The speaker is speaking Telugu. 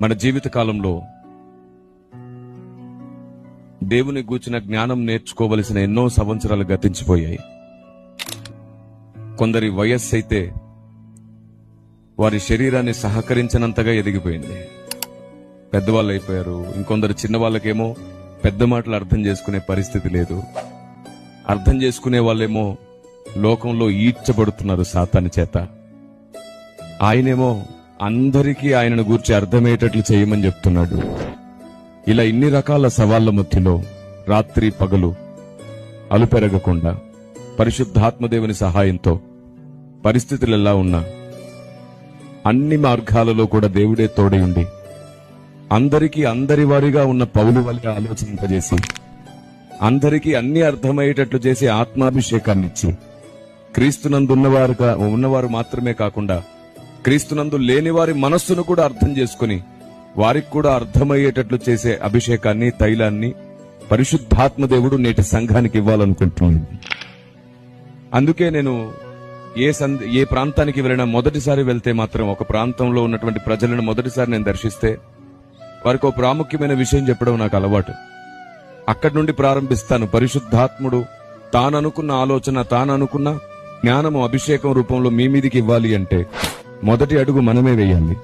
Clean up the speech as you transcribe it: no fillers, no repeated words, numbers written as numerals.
మన జీవిత కాలంలో దేవుని గూర్చిన జ్ఞానం నేర్చుకోవలసిన ఎన్నో సంవత్సరాలు గతించిపోయాయి. కొందరి వయస్సు అయితే వారి శరీరాన్ని సహకరించినంతగా ఎదిగిపోయింది, పెద్దవాళ్ళు అయిపోయారు. ఇంకొందరు చిన్న వాళ్ళకేమో పెద్ద మాటలు అర్థం చేసుకునే పరిస్థితి లేదు. అర్థం చేసుకునే వాళ్ళేమో లోకంలో ఈడ్చబడుతున్నారు సాతాను చేత. ఆయనేమో అందరికీ ఆయనను గూర్చి అర్థమయ్యేటట్లు చేయమని చెప్తున్నాడు. ఇలా ఇన్ని రకాల సవాళ్ల మధ్యలో రాత్రి పగలు అలుపెరగకుండా పరిశుద్ధాత్మదేవుని సహాయంతో పరిస్థితులు ఎలా ఉన్నా అన్ని మార్గాలలో కూడా దేవుడే తోడై ఉండి అందరికీ అందరి వారిగా ఉన్న పౌలు వలె ఆలోచింపజేసి అందరికీ అన్ని అర్థమయ్యేటట్లు చేసి ఆత్మాభిషేకాన్ని ఇచ్చి క్రీస్తునందు ఉన్నవారు మాత్రమే కాకుండా క్రీస్తునందు లేని వారి మనస్సును కూడా అర్థం చేసుకుని వారికి కూడా అర్థమయ్యేటట్లు చేసే అభిషేకాన్ని, తైలాన్ని పరిశుద్ధాత్మదేవుడు నేటి సంఘానికి ఇవ్వాలనుకుంటున్నాను. అందుకే నేను ఏ ప్రాంతానికి వెళ్ళినా మొదటిసారి వెళ్తే మాత్రం ఒక ప్రాంతంలో ఉన్నటువంటి ప్రజలను మొదటిసారి నేను దర్శిస్తే వారికి ఒక ప్రాముఖ్యమైన విషయం చెప్పడం నాకు అలవాటు. అక్కడి నుండి ప్రారంభిస్తాను. పరిశుద్ధాత్ముడు తాననుకున్న ఆలోచన, తాననుకున్న జ్ఞానము, అభిషేకం రూపంలో మీ మీదికి ఇవ్వాలి అంటే మొదటి అడుగు మనమే వేయాలి.